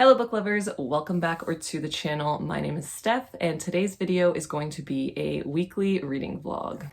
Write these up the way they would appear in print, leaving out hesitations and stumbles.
Hello book lovers, welcome back to the channel. My name is Steph and today's video is going to be a weekly reading vlog.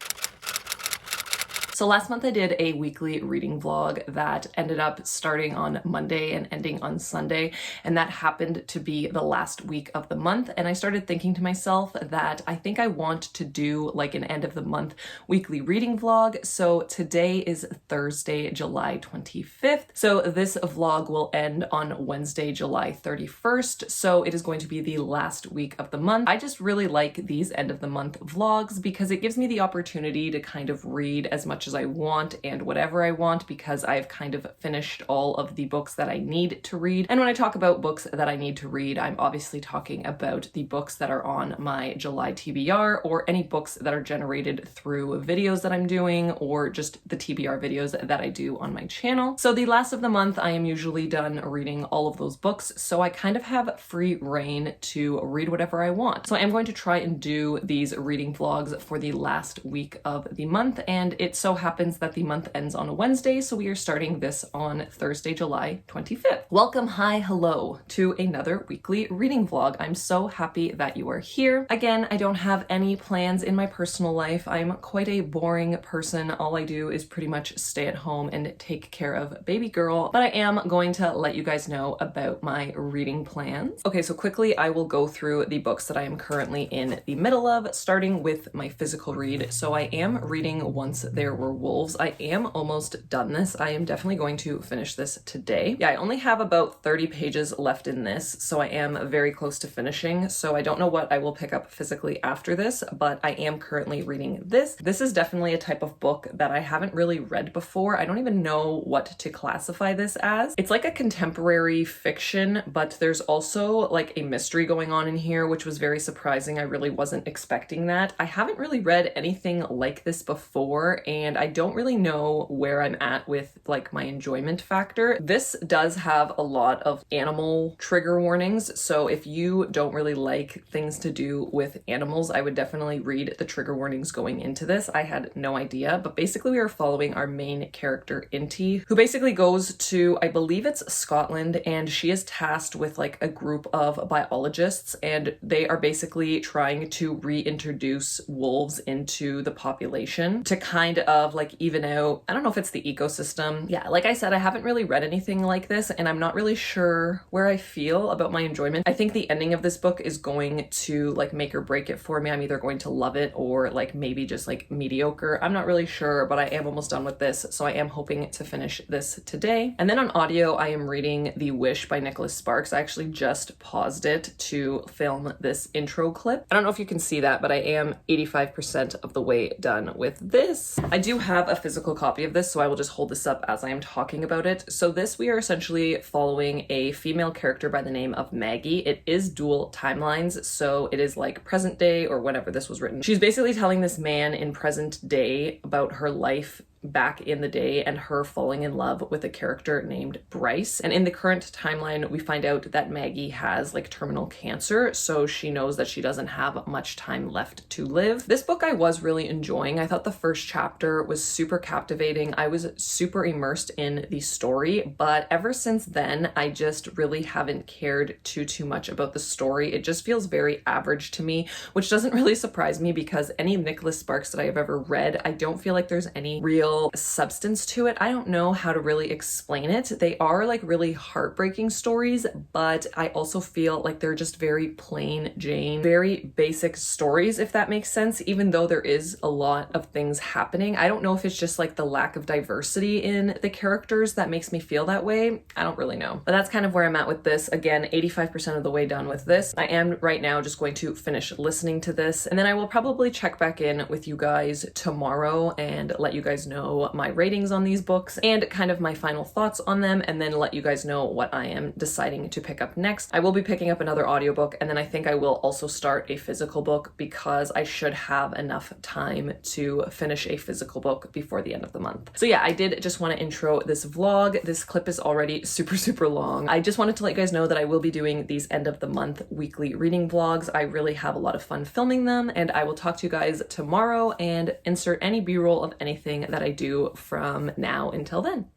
So last month I did a weekly reading vlog that ended up starting on Monday and ending on Sunday, and that happened to be the last week of the month. And I started thinking to myself that I think I want to do like an end of the month weekly reading vlog. So today is Thursday, July 25th. So this vlog will end on Wednesday, July 31st. So it is going to be the last week of the month. I just really like these end of the month vlogs because it gives me the opportunity to kind of read as much as I want and whatever I want, because I've kind of finished all of the books that I need to read. And when I talk about books that I need to read, I'm obviously talking about the books that are on my July TBR or any books that are generated through videos that I'm doing or just the TBR videos that I do on my channel. So the last of the month, I am usually done reading all of those books, so I kind of have free reign to read whatever I want. So I'm going to try and do these reading vlogs for the last week of the month, and it so happens that the month ends on a Wednesday, so we are starting this on Thursday, July 25th. Welcome, hi, hello to another weekly reading vlog. I'm so happy that you are here. Again, I don't have any plans in my personal life. I'm quite a boring person. All I do is pretty much stay at home and take care of baby girl, but I am going to let you guys know about my reading plans. Okay, so quickly I will go through the books that I am currently in the middle of, starting with my physical read. So I am reading Once There Were Wolves. I am almost done this. I am definitely going to finish this today. Yeah, I only have about 30 pages left in this, so I am very close to finishing. So I don't know what I will pick up physically after this, but I am currently reading this. This is definitely a type of book that I haven't really read before. I don't even know what to classify this as. It's like a contemporary fiction, but there's also like a mystery going on in here, which was very surprising. I really wasn't expecting that. I haven't really read anything like this before, and I don't really know where I'm at with like my enjoyment factor. This does have a lot of animal trigger warnings, so if you don't really like things to do with animals, I would definitely read the trigger warnings going into this. I had no idea, but basically we are following our main character, Inti, who basically goes to, I believe it's Scotland, and she is tasked with like a group of biologists, and they are basically trying to reintroduce wolves into the population to kind of like even out, I don't know if it's the ecosystem. Yeah, like I said, I haven't really read anything like this, and I'm not really sure where I feel about my enjoyment. I think the ending of this book is going to like make or break it for me. I'm either going to love it or like maybe just like mediocre. I'm not really sure, but I am almost done with this, so I am hoping to finish this today. And then on audio, I am reading The Wish by Nicholas Sparks. I actually just paused it to film this intro clip. I don't know if you can see that, but I am 85% of the way done with this. I do have a physical copy of this, so I will just hold this up as I am talking about it. So this, we are essentially following a female character by the name of Maggie. It is dual timelines, so it is like present day or whenever this was written. She's basically telling this man in present day about her life back in the day and her falling in love with a character named Bryce. And in the current timeline, we find out that Maggie has like terminal cancer, so she knows that she doesn't have much time left to live. This book I was really enjoying. I thought the first chapter was super captivating. I was super immersed in the story, but ever since then, I just really haven't cared too much about the story. It just feels very average to me, which doesn't really surprise me because any Nicholas Sparks that I have ever read, I don't feel like there's any real substance to it. I don't know how to really explain it. They are like really heartbreaking stories, but I also feel like they're just very plain Jane, very basic stories, if that makes sense, even though there is a lot of things happening. I don't know if it's just like the lack of diversity in the characters that makes me feel that way. I don't really know, but that's kind of where I'm at with this. Again, 85% of the way done with this. I am right now just going to finish listening to this, and then I will probably check back in with you guys tomorrow and let you guys know my ratings on these books and kind of my final thoughts on them, and then let you guys know what I am deciding to pick up next. I will be picking up another audiobook, and then I think I will also start a physical book because I should have enough time to finish a physical book before the end of the month. So yeah, I did just want to intro this vlog. This clip is already super long. I just wanted to let you guys know that I will be doing these end of the month weekly reading vlogs. I really have a lot of fun filming them, and I will talk to you guys tomorrow and insert any b-roll of anything that I do from now until then.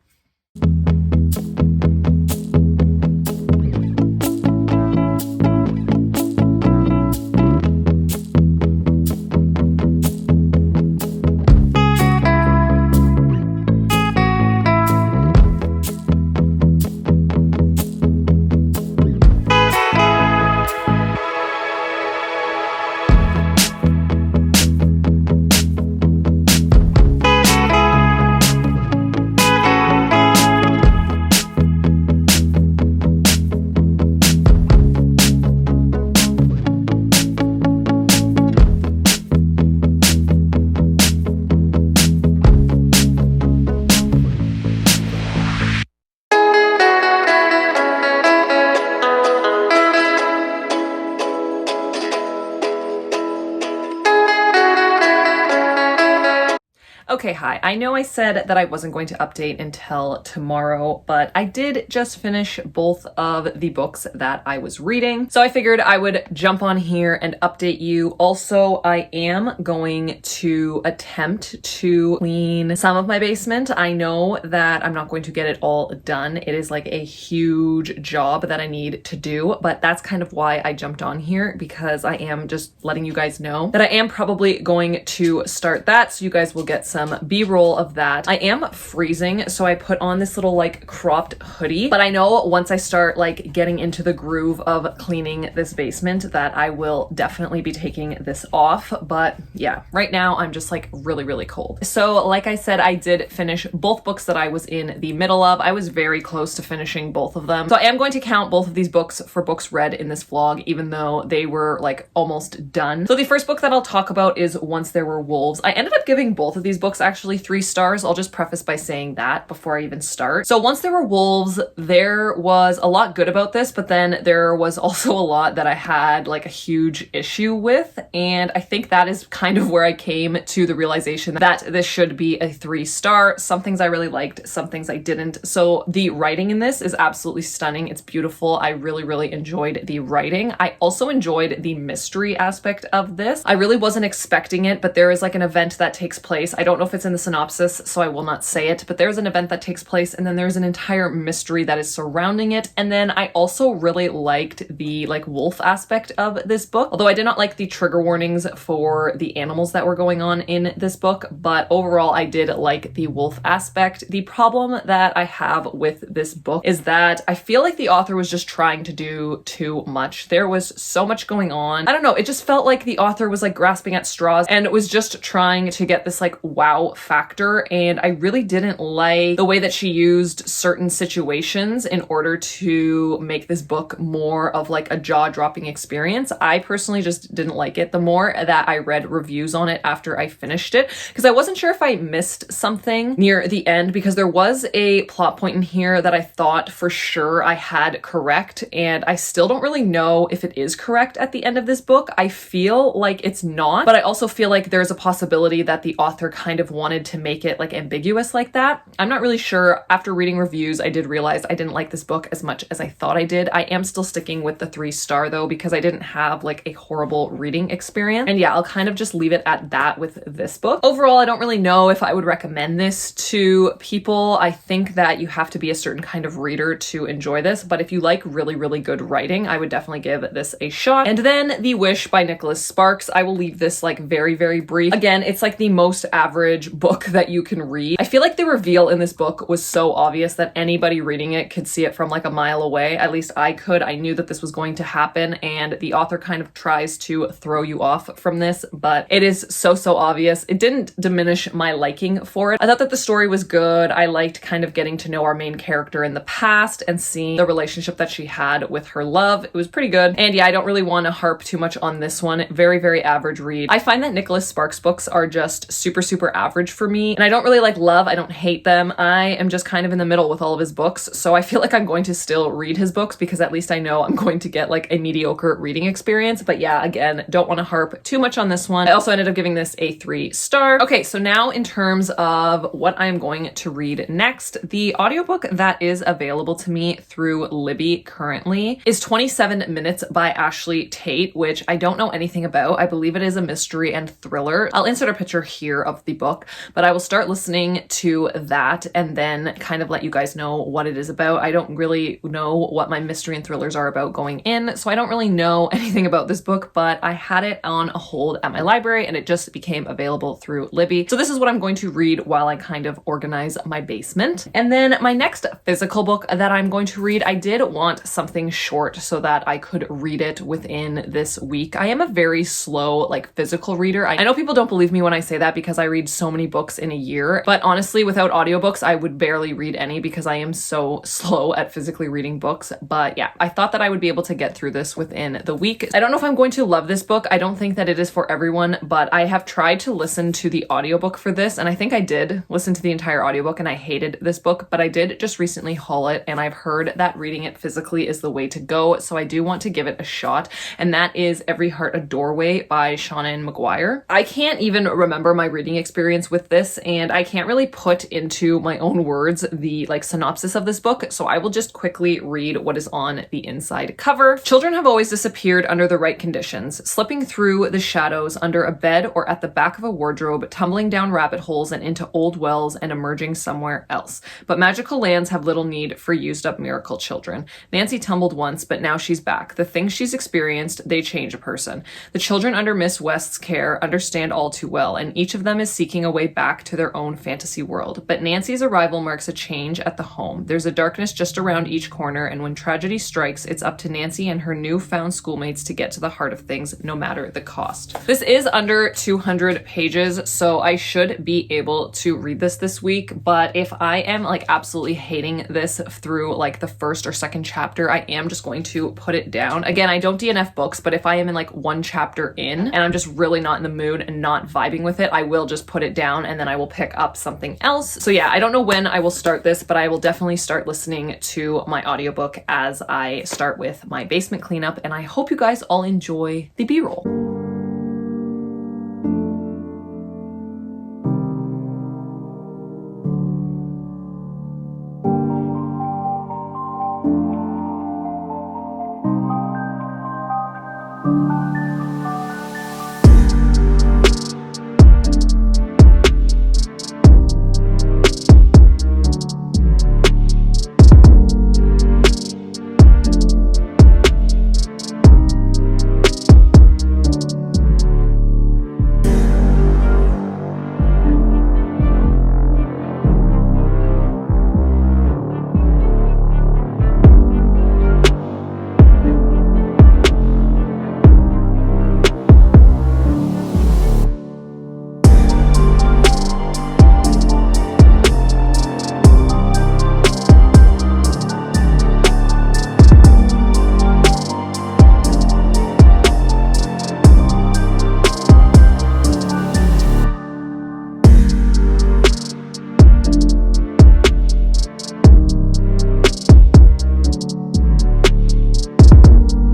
Okay, hi. I know I said that I wasn't going to update until tomorrow, but I did just finish both of the books that I was reading. So I figured I would jump on here and update you. Also, I am going to attempt to clean some of my basement. I know that I'm not going to get it all done. It is like a huge job that I need to do, but that's kind of why I jumped on here, because I am just letting you guys know that I am probably going to start that, so you guys will get some B-roll of that. I am freezing, so I put on this little like cropped hoodie, but I know once I start like getting into the groove of cleaning this basement that I will definitely be taking this off. But yeah, right now I'm just like really cold. So like I said, I did finish both books that I was in the middle of. I was very close to finishing both of them. So I am going to count both of these books for books read in this vlog, even though they were like almost done. So the first book that I'll talk about is Once There Were Wolves. I ended up giving both of these books actually 3 stars. I'll just preface by saying that before I even start. So Once There Were Wolves, there was a lot good about this, but then there was also a lot that I had like a huge issue with. And I think that is kind of where I came to the realization that this should be a 3-star. Some things I really liked, some things I didn't. So the writing in this is absolutely stunning. It's beautiful. I really enjoyed the writing. I also enjoyed the mystery aspect of this. I really wasn't expecting it, but there is like an event that takes place. I don't know if it's in the synopsis, so I will not say it, but there's an event that takes place and then there's an entire mystery that is surrounding it. And then I also really liked the like wolf aspect of this book, although I did not like the trigger warnings for the animals that were going on in this book, but overall I did like the wolf aspect. The problem that I have with this book is that I feel like the author was just trying to do too much. There was so much going on. I don't know, it just felt like the author was like grasping at straws and it was just trying to get this like wow factor, and I really didn't like the way that she used certain situations in order to make this book more of like a jaw-dropping experience. I personally just didn't like it. The more that I read reviews on it after I finished it, because I wasn't sure if I missed something near the end, because there was a plot point in here that I thought for sure I had correct, and I still don't really know if it is correct at the end of this book. I feel like it's not, but I also feel like there's a possibility that the author kind of wanted to make it like ambiguous like that. I'm not really sure. After reading reviews, I did realize I didn't like this book as much as I thought I did. I am still sticking with the 3-star though, because I didn't have like a horrible reading experience. And yeah, I'll kind of just leave it at that with this book. Overall, I don't really know if I would recommend this to people. I think that you have to be a certain kind of reader to enjoy this, but if you like really good writing, I would definitely give this a shot. And then The Wish by Nicholas Sparks. I will leave this like very brief. Again, it's like the most average book that you can read. I feel like the reveal in this book was so obvious that anybody reading it could see it from like a mile away. At least I could. I knew that this was going to happen, and the author kind of tries to throw you off from this, but it is so obvious. It didn't diminish my liking for it. I thought that the story was good. I liked kind of getting to know our main character in the past and seeing the relationship that she had with her love. It was pretty good. And yeah, I don't really want to harp too much on this one. Very average read. I find that Nicholas Sparks books are just super average for me, and I don't really like love. I don't hate them. I am just kind of in the middle with all of his books, so I feel like I'm going to still read his books because at least I know I'm going to get like a mediocre reading experience. But yeah, again, don't want to harp too much on this one. I also ended up giving this a 3-star. Okay, so now in terms of what I'm going to read next, the audiobook that is available to me through Libby currently is 27 Minutes by Ashley Tate, which I don't know anything about. I believe it is a mystery and thriller. I'll insert a picture here of the book, but I will start listening to that and then kind of let you guys know what it is about. I don't really know what my mystery and thrillers are about going in, so I don't really know anything about this book, but I had it on a hold at my library and it just became available through Libby. So this is what I'm going to read while I kind of organize my basement. And then my next physical book that I'm going to read, I did want something short so that I could read it within this week. I am a very slow like physical reader. I know people don't believe me when I say that because I read so many books in a year, but honestly, without audiobooks, I would barely read any because I am so slow at physically reading books. But yeah, I thought that I would be able to get through this within the week. I don't know if I'm going to love this book. I don't think that it is for everyone, but I have tried to listen to the audiobook for this, and I think I did listen to the entire audiobook and I hated this book, but I did just recently haul it and I've heard that reading it physically is the way to go, so I do want to give it a shot, and that is Every Heart a Doorway by Shannon McGuire. I can't even remember my reading experience experience with this, and I can't really put into my own words the like synopsis of this book, so I will just quickly read what is on the inside cover. Children have always disappeared under the right conditions, slipping through the shadows under a bed or at the back of a wardrobe, tumbling down rabbit holes and into old wells and emerging somewhere else. But magical lands have little need for used up miracle children. Nancy tumbled once, but now she's back. The things she's experienced, they change a person. The children under Miss West's care understand all too well, and each of them is seeking a way back to their own fantasy world. But Nancy's arrival marks a change at the home. There's a darkness just around each corner, and when tragedy strikes, it's up to Nancy and her newfound schoolmates to get to the heart of things, no matter the cost. This is under 200 pages, so I should be able to read this week, but if I am like absolutely hating this through like the first or second chapter, I am just going to put it down. Again, I don't DNF books, but if I am in like one chapter in and I'm just really not in the mood and not vibing with it, I will just put it down and then I will pick up something else. So yeah, I don't know when I will start this, but I will definitely start listening to my audiobook as I start with my basement cleanup, and I hope you guys all enjoy the B-roll.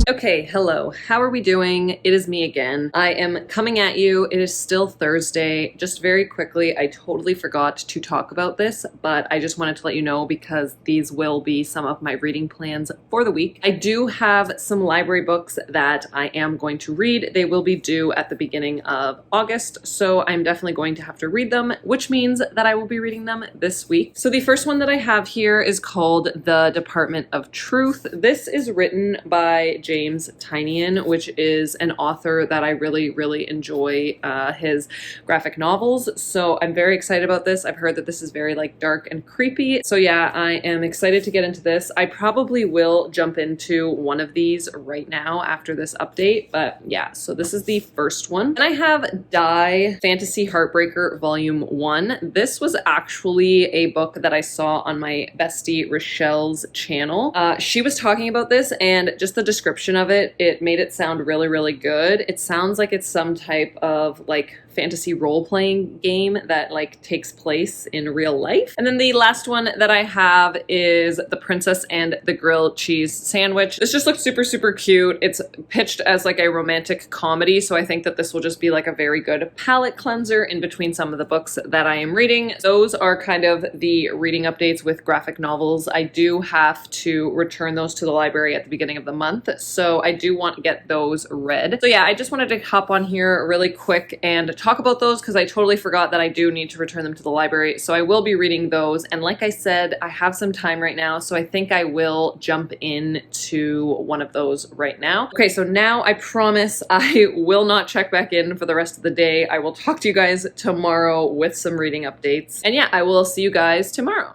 Okay, hello. How are we doing? It is me again. I am coming at you. It is still Thursday. Just very quickly, I totally forgot to talk about this, but I just wanted to let you know because these will be some of my reading plans for the week. I do have some library books that I am going to read. They will be due at the beginning of August, so I'm definitely going to have to read them, which means that I will be reading them this week. So the first one that I have here is called The Department of Truth. This is written by James Tynion, which is an author that I really enjoy his graphic novels. So I'm very excited about this. I've heard that this is very like dark and creepy. So yeah, I am excited to get into this. I probably will jump into one of these right now after this update, but yeah, so this is the first one. And I have Die Fantasy Heartbreaker Volume 1. This was actually a book that I saw on my bestie Rochelle's channel. She was talking about this, and just the description of it made it sound really good. It sounds like it's some type of like fantasy role-playing game that like takes place in real life. And then the last one that I have is The Princess and the Grilled Cheese Sandwich. This just looks super cute. It's pitched as like a romantic comedy, so I think that this will just be like a very good palate cleanser in between some of the books that I am reading. Those are kind of the reading updates with graphic novels. I do have to return those to the library at the beginning of the month, so I do want to get those read. So yeah, I just wanted to hop on here really quick and talk about those because I totally forgot that I do need to return them to the library. So I will be reading those. And like I said, I have some time right now, so I think I will jump into one of those right now. Okay, so now I promise I will not check back in for the rest of the day. I will talk to you guys tomorrow with some reading updates. And yeah, I will see you guys tomorrow.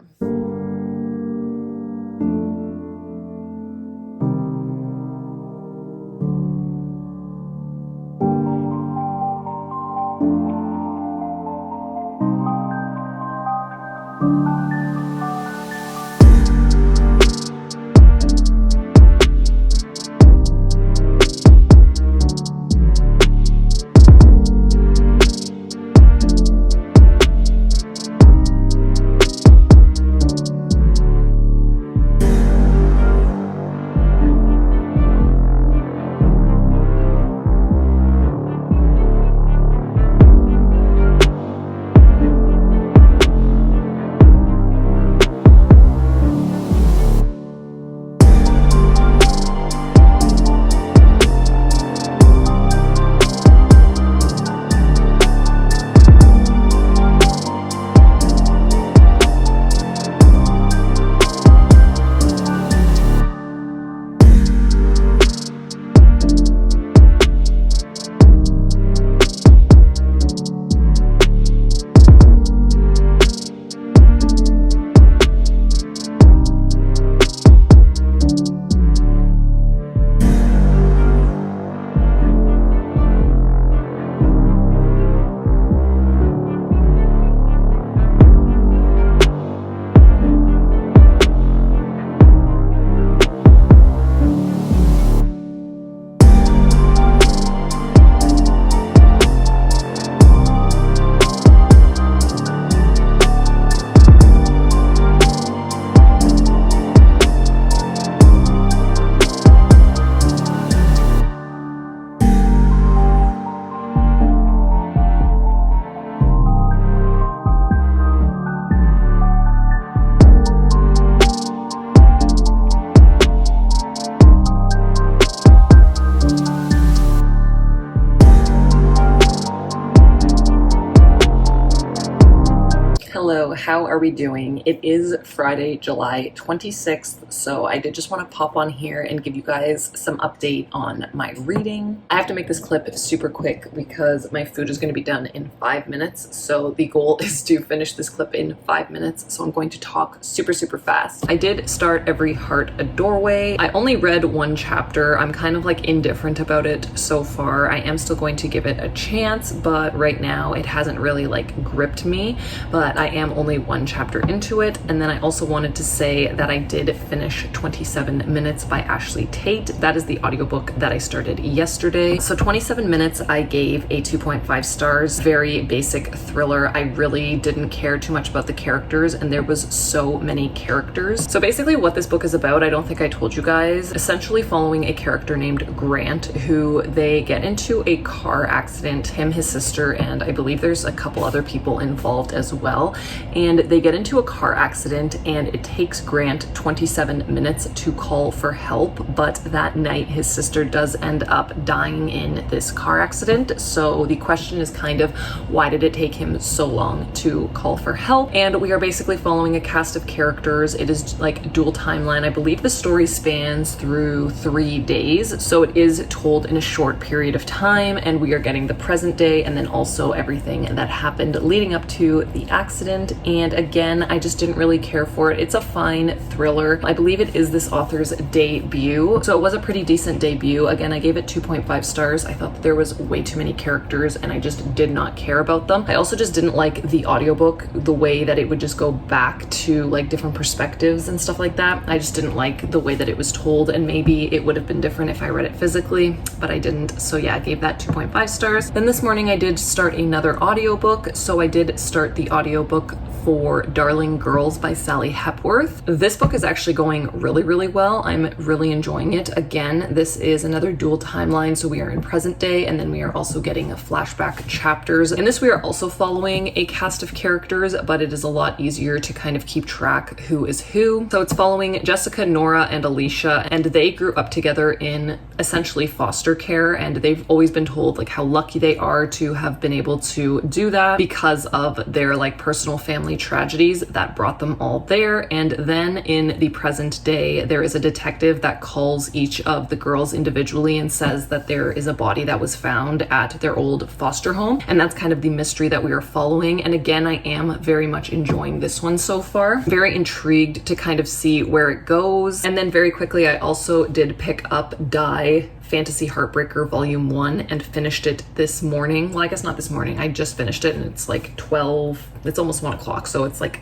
So how are we doing? It is Friday, July 26th, so I did just want to pop on here and give you guys some update on my reading. I have to make this clip super quick because my food is going to be done in 5 minutes, so the goal is to finish this clip in 5 minutes, so I'm going to talk super fast. I did start Every Heart a Doorway. I only read one chapter. I'm kind of like indifferent about it so far. I am still going to give it a chance, but right now it hasn't really like gripped me, but I am only one chapter into it. And then I also wanted to say that I did finish 27 Minutes by Ashley Tate. That is the audiobook that I started yesterday. So 27 Minutes I gave a 2.5 stars. Very basic thriller. I really didn't care too much about the characters, and there was so many characters. So basically what this book is about, I don't think I told you guys, essentially following a character named Grant, who they get into a car accident, him, his sister, and I believe there's a couple other people involved as well. And they get into a car accident and it takes Grant 27 minutes to call for help, but that night his sister does end up dying in this car accident. So the question is kind of, why did it take him so long to call for help? And we are basically following a cast of characters. It is like dual timeline. I believe the story spans through 3 days, so it is told in a short period of time, and we are getting the present day and then also everything that happened leading up to the accident. And again, I just didn't really care for it. It's a fine thriller. I believe it is this author's debut, so it was a pretty decent debut. Again, I gave it 2.5 stars. I thought that there was way too many characters and I just did not care about them. I also just didn't like the audiobook, the way that it would just go back to like different perspectives and stuff like that. I just didn't like the way that it was told, and maybe it would have been different if I read it physically, but I didn't. So yeah, I gave that 2.5 stars. Then this morning I did start another audiobook. So I did start the audiobook for Darling Girls by Sally Hepworth. This book is actually going really well. I'm really enjoying it. Again, this is another dual timeline, so we are in present day and then we are also getting flashback chapters. In this we are also following a cast of characters, but it is a lot easier to kind of keep track who is who. So it's following Jessica, Nora, and Alicia, and they grew up together in essentially foster care, and they've always been told like how lucky they are to have been able to do that because of their like personal family tragedies that brought them all there. And then in the present day, there is a detective that calls each of the girls individually and says that there is a body that was found at their old foster home, and that's kind of the mystery that we are following. And again, I am very much enjoying this one so far. Very intrigued to kind of see where it goes. And then very quickly, I also did pick up Die Fantasy Heartbreaker Volume 1 and finished it this morning. Well, I guess not this morning. I just finished it and it's like 12, it's almost 1 o'clock, so it's like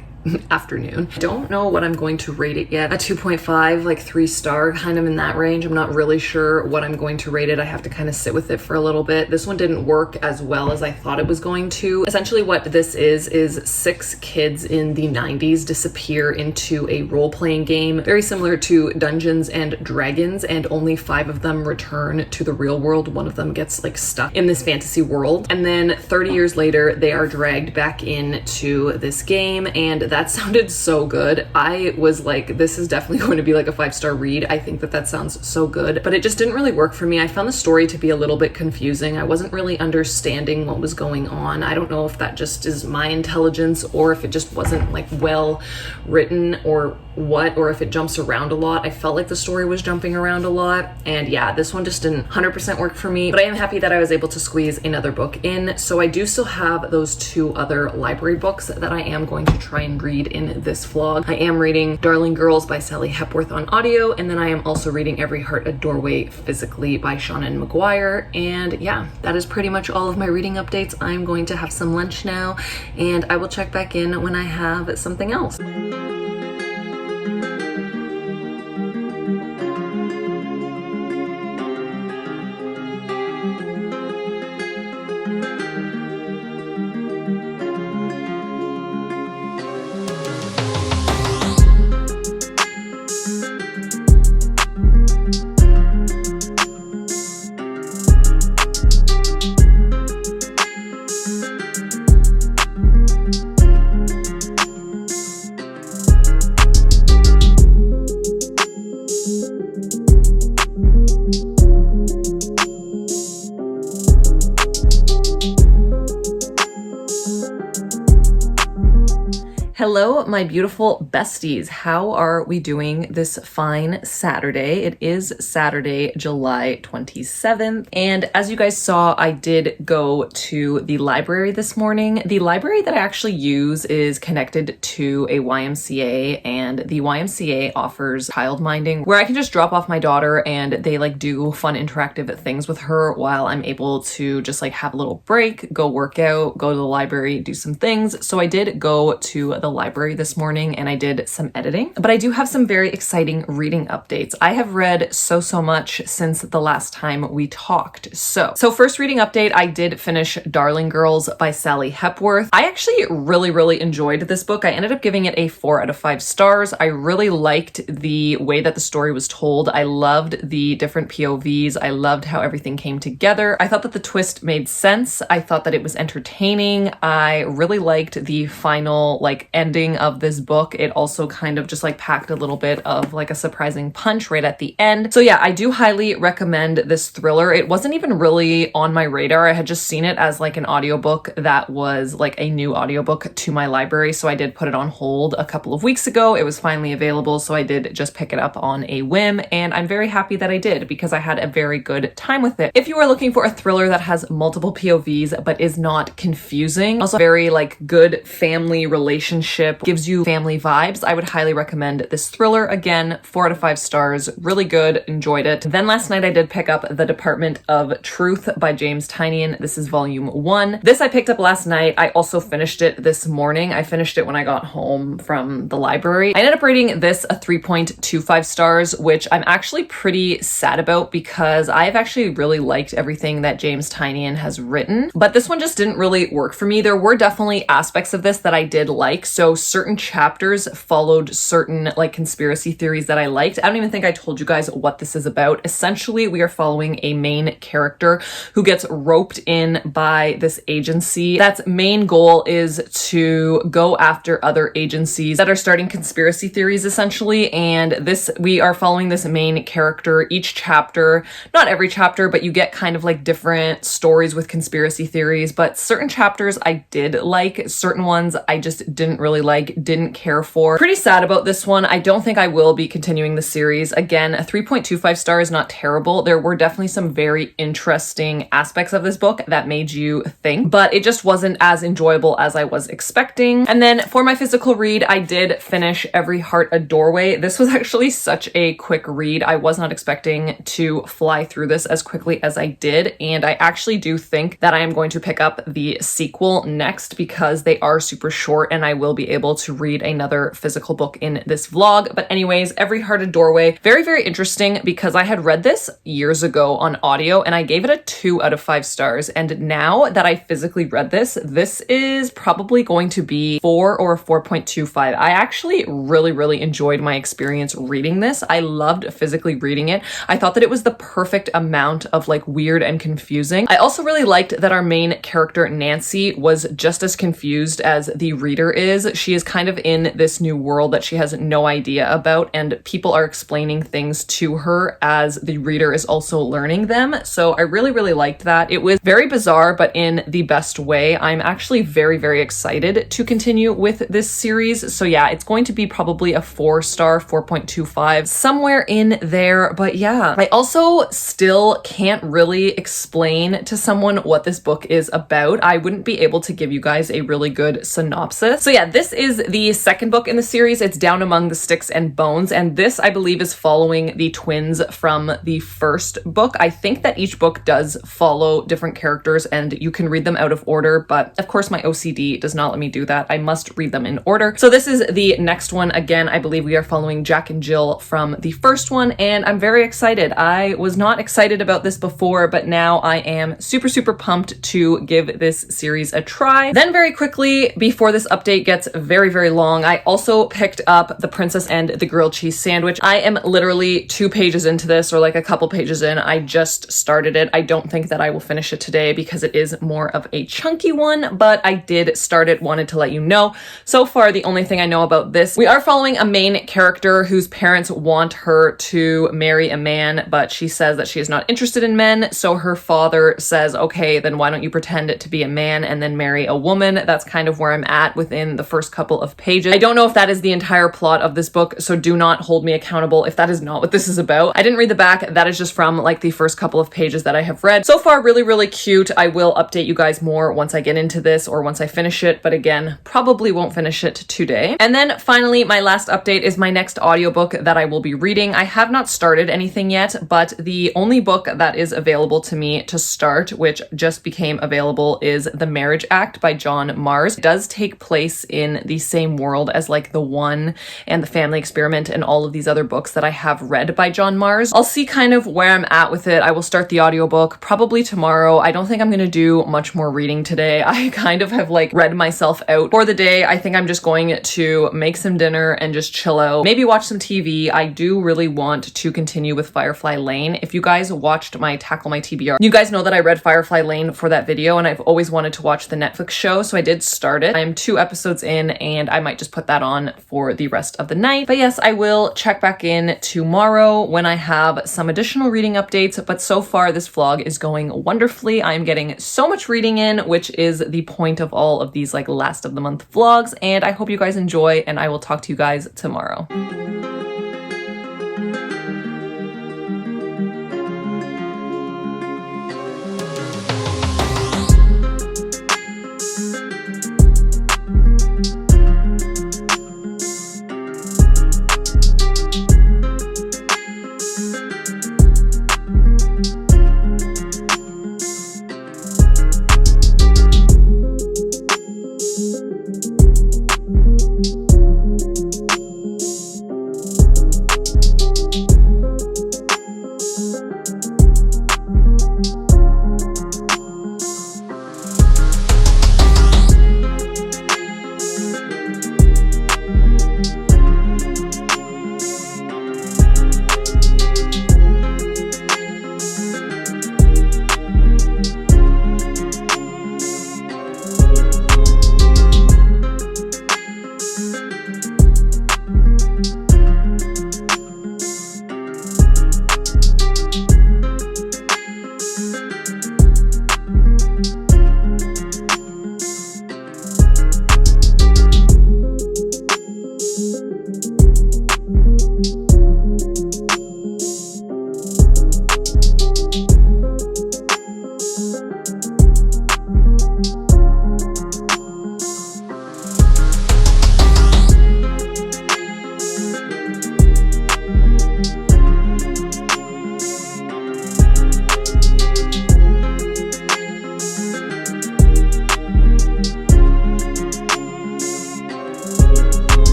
afternoon. Don't know what I'm going to rate it yet. A 2.5, like 3 star, kind of in that range. I'm not really sure what I'm going to rate it. I have to kind of sit with it for a little bit. This one didn't work as well as I thought it was going to. Essentially what this is 6 kids in the 90s disappear into a role-playing game, very similar to Dungeons and Dragons, and only 5 of them return to the real world. One of them gets like stuck in this fantasy world. And then 30 years later, they are dragged back into this game, and that sounded so good. I was like, this is definitely going to be like a 5-star read. I think that sounds so good, but it just didn't really work for me. I found the story to be a little bit confusing. I wasn't really understanding what was going on. I don't know if that just is my intelligence or if it just wasn't like well written or what, or if it jumps around a lot. I felt like the story was jumping around a lot, and yeah, this one just didn't 100% work for me, but I am happy that I was able to squeeze another book in. So I do still have those 2 other library books that I am going to try and read in this vlog. I am reading Darling Girls by Sally Hepworth on audio, and then I am also reading Every Heart a Doorway physically by Shannon McGuire. And yeah, that is pretty much all of my reading updates. I'm going to have some lunch now, and I will check back in when I have something else. Hello, my beautiful besties. How are we doing this fine Saturday? It is Saturday, July 27th. And as you guys saw, I did go to the library this morning. The library that I actually use is connected to a YMCA, and the YMCA offers child minding where I can just drop off my daughter and they do fun interactive things with her while I'm able to just have a little break, go work out, go to the library, do some things. So I did go to the library this morning and I did some editing, but I do have some very exciting reading updates. I have read so much since the last time we talked. So first reading update, I did finish Darling Girls by Sally Hepworth. I actually really enjoyed this book. I ended up giving it a 4 out of 5 stars. I really liked the way that the story was told. I loved the different POVs. I loved how everything came together. I thought that the twist made sense. I thought that it was entertaining. I really liked the final ending of this book. It also kind of just packed a little bit of a surprising punch right at the end. So yeah, I do highly recommend this thriller. It wasn't even really on my radar. I had just seen it as an audiobook that was a new audiobook to my library. So I did put it on hold a couple of weeks ago. It was finally available. So I did just pick it up on a whim, and I'm very happy that I did because I had a very good time with it. If you are looking for a thriller that has multiple POVs but is not confusing, also very good family relationship, gives you family vibes, I would highly recommend this thriller. Again, 4 out of 5 stars, really good, enjoyed it. Then last night I did pick up The Department of Truth by James Tynion. This is volume 1. This I picked up last night. I also finished it this morning. I finished it when I got home from the library. I ended up rating this a 3.25 stars, which I'm actually pretty sad about because I've actually really liked everything that James Tynion has written, but this one just didn't really work for me. There were definitely aspects of this that I did like. So certain chapters followed certain conspiracy theories that I liked. I don't even think I told you guys what this is about. Essentially, we are following a main character who gets roped in by this agency that's main goal is to go after other agencies that are starting conspiracy theories, essentially. And we are following this main character each chapter, not every chapter, but you get kind of different stories with conspiracy theories. But certain chapters I did like, certain ones I just didn't really didn't care for. Pretty sad about this one. I don't think I will be continuing the series. Again, a 3.25 star is not terrible. There were definitely some very interesting aspects of this book that made you think, but it just wasn't as enjoyable as I was expecting. And then for my physical read, I did finish Every Heart a Doorway. This was actually such a quick read. I was not expecting to fly through this as quickly as I did, and I actually do think that I am going to pick up the sequel next because they are super short and I will be able to read another physical book in this vlog. But anyways, Every Heart a Doorway, very interesting because I had read this years ago on audio and I gave it a 2 out of 5 stars. And now that I physically read this is probably going to be 4 or 4.25. I actually really enjoyed my experience reading this. I loved physically reading it. I thought that it was the perfect amount of weird and confusing. I also really liked that our main character, Nancy, was just as confused as the reader is. She is kind of in this new world that she has no idea about, and people are explaining things to her as the reader is also learning them. So I really liked that. It was very bizarre, but in the best way. I'm actually very excited to continue with this series. So yeah, it's going to be probably a 4 star, 4.25, somewhere in there. But yeah, I also still can't really explain to someone what this book is about. I wouldn't be able to give you guys a really good synopsis. So yeah, this is the second book in the series. It's Down Among the Sticks and Bones, and this I believe is following the twins from the first book. I think that each book does follow different characters and you can read them out of order, but of course my OCD does not let me do that. I must read them in order. So this is the next one. Again, I believe we are following Jack and Jill from the first one, and I'm very excited. I was not excited about this before, but now I am super pumped to give this series a try. Then very quickly, before this update gets very long, I also picked up The Princess and the Grilled Cheese Sandwich. I am literally 2 pages into this, or a couple pages in. I just started it. I don't think that I will finish it today because it is more of a chunky one, but I did start it, wanted to let you know. So far, the only thing I know about this, we are following a main character whose parents want her to marry a man, but she says that she is not interested in men. So her father says, okay, then why don't you pretend to be a man and then marry a woman? That's kind of where I'm at within the first couple of pages. I don't know if that is the entire plot of this book, so do not hold me accountable if that is not what this is about. I didn't read the back. That is just from like the first couple of pages that I have read. So far, really, really cute. I will update you guys more once I get into this or once I finish it, but again, probably won't finish it today. And then finally, my last update is my next audiobook that I will be reading. I have not started anything yet, but the only book that is available to me to start, which just became available, is The Marriage Act by John Mars. It does take place in the same world as like The One and The Family Experiment and all of these other books that I have read by John Mars. I'll see kind of where I'm at with it. I will start the audiobook probably tomorrow. I don't think I'm going to do much more reading today. I kind of have like read myself out for the day. I think I'm just going to make some dinner and just chill out, maybe watch some TV. I do really want to continue with Firefly Lane. If you guys watched my Tackle My TBR, you guys know that I read Firefly Lane for that video, and I've always wanted to watch the Netflix show, so I did start it. I'm 2 episodes in, and I might just put that on for the rest of the night. But yes, I will check back in tomorrow when I have some additional reading updates, but so far this vlog is going wonderfully. I'm getting so much reading in, which is the point of all of these like last of the month vlogs, and I hope you guys enjoy, and I will talk to you guys tomorrow.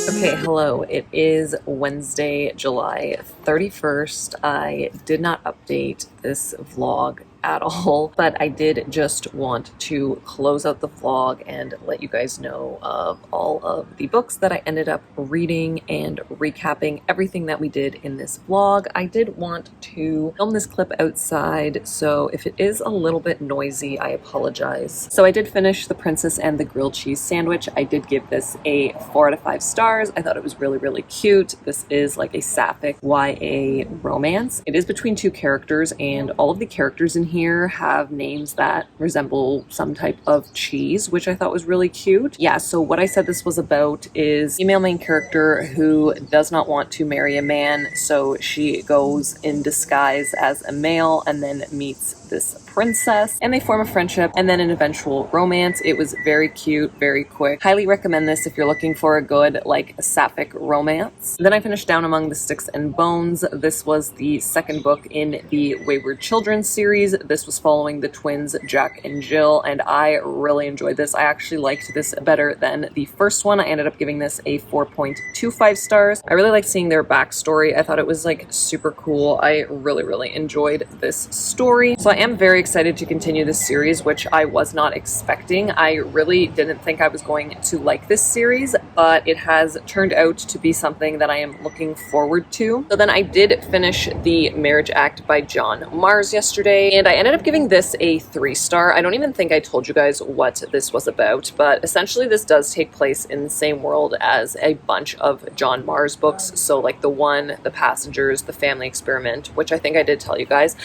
Okay, hello. It is Wednesday, July 31st. I did not update this vlog at all, but I did just want to close out the vlog and let you guys know of all of the books that I ended up reading and recapping everything that we did in this vlog. I did want to film this clip outside, so if it is a little bit noisy, I apologize. So I did finish The Princess and the Grilled Cheese Sandwich. I did give this a 4 out of 5 stars. I thought it was really, really cute. This is like a sapphic YA romance. It is between 2 characters, and all of the characters in here have names that resemble some type of cheese, which I thought was really cute. Yeah, so what I said this was about is a female main character who does not want to marry a man, so she goes in disguise as a male and then meets this princess, and they form a friendship and then an eventual romance. It was very cute, very quick. Highly recommend this if you're looking for a good like sapphic romance. Then I finished Down Among the Sticks and Bones. This was the second book in the Wayward Children series. This was following the twins Jack and Jill, and I really enjoyed this. I actually liked this better than the first one. I ended up giving this a 4.25 stars. I really liked seeing their backstory. I thought it was like super cool. I really, really enjoyed this story. So I am very excited to continue this series, which I was not expecting. I really didn't think I was going to like this series, but it has turned out to be something that I am looking forward to. So then I did finish The Marriage Act by John Mars yesterday, and I ended up giving this a 3-star. I don't even think I told you guys what this was about, but essentially this does take place in the same world as a bunch of John Mars books. So like The One, The Passengers, The Family Experiment, which I think I did tell you guys.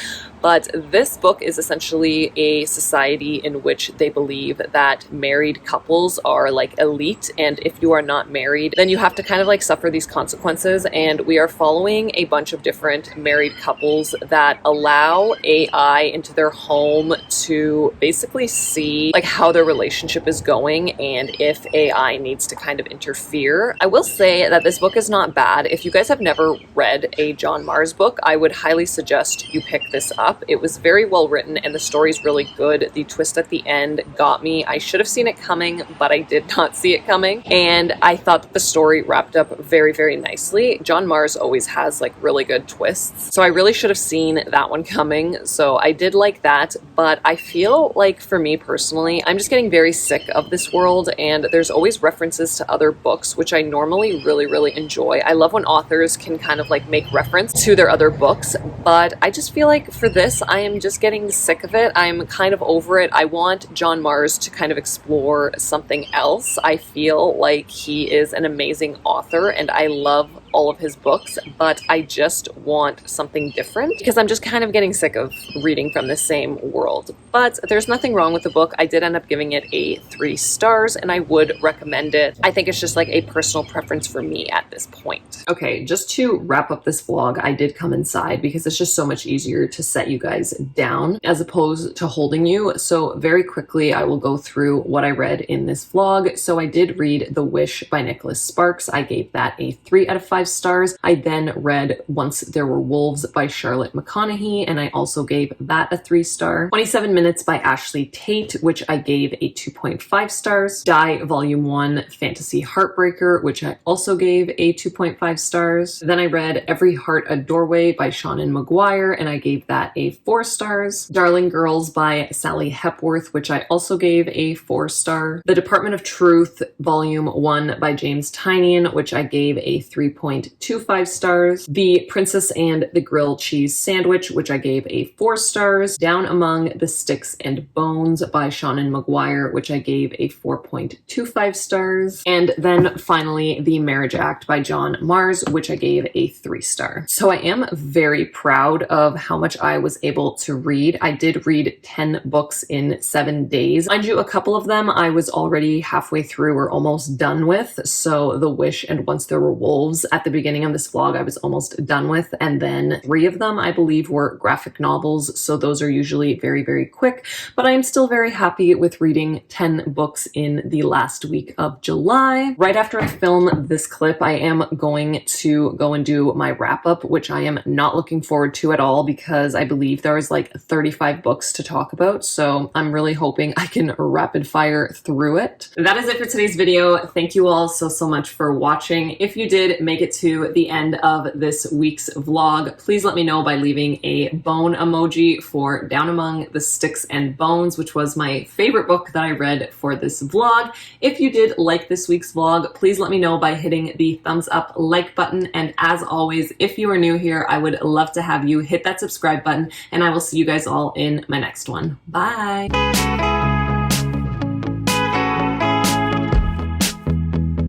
But this book is essentially a society in which they believe that married couples are like elite, and if you are not married, then you have to kind of like suffer these consequences. And we are following a bunch of different married couples that allow AI into their home to basically see like how their relationship is going and if AI needs to kind of interfere. I will say that this book is not bad. If you guys have never read a John Mars book, I would highly suggest you pick this up. It was very well written and the story's really good. The twist at the end got me. I should have seen it coming, but I did not see it coming. And I thought that the story wrapped up very, very nicely. John Mars always has like really good twists, so I really should have seen that one coming. So I did like that, but I feel like for me personally, I'm just getting very sick of this world, and there's always references to other books, which I normally really enjoy. I love when authors can kind of like make reference to their other books, but I just feel like for this, I am just getting sick of it. I'm kind of over it. I want John Mars to kind of explore something else. I feel like he is an amazing author and I love all of his books, but I just want something different because I'm just kind of getting sick of reading from the same world. But there's nothing wrong with the book. I did end up giving it a 3 stars and I would recommend it. I think it's just like a personal preference for me at this point. Okay, just to wrap up this vlog, I did come inside because it's just so much easier to set you guys down as opposed to holding you. So very quickly, I will go through what I read in this vlog. So I did read The Wish by Nicholas Sparks. I gave that a 3 out of 5 stars. I then read Once There Were Wolves by Charlotte McConaughey, and I also gave that a 3-star. 27 Minutes by Ashley Tate, which I gave a 2.5 stars. Die Volume 1 Fantasy Heartbreaker, which I also gave a 2.5 stars. Then I read Every Heart a Doorway by Seanan McGuire, and I gave that a 4 stars. Darling Girls by Sally Hepworth, which I also gave a 4-star. The Department of Truth Volume 1 by James Tynion, which I gave a 3.25 stars. The Princess and the Grilled Cheese Sandwich, which I gave a 4 stars. Down Among the Sticks and Bones by Seanan McGuire, which I gave a 4.25 stars. And then finally, The Marriage Act by John Mars, which I gave a 3-star. So I am very proud of how much I was able to read. I did read 10 books in 7 days. Mind you, a couple of them I was already halfway through or almost done with. So The Wish and Once There Were Wolves at the beginning of this vlog I was almost done with, and then 3 of them I believe were graphic novels, so those are usually very quick, but I am still very happy with reading 10 books in the last week of July. Right after I film this clip, I am going to go and do my wrap-up, which I am not looking forward to at all because I believe there is like 35 books to talk about, so I'm really hoping I can rapid fire through it. That is it for today's video. Thank you all so much for watching. If you did make it to the end of this week's vlog, please let me know by leaving a bone emoji for Down Among the Sticks and Bones, which was my favorite book that I read for this vlog. If you did like this week's vlog, please let me know by hitting the thumbs up like button. And as always, if you are new here, I would love to have you hit that subscribe button, and I will see you guys all in my next one. Bye!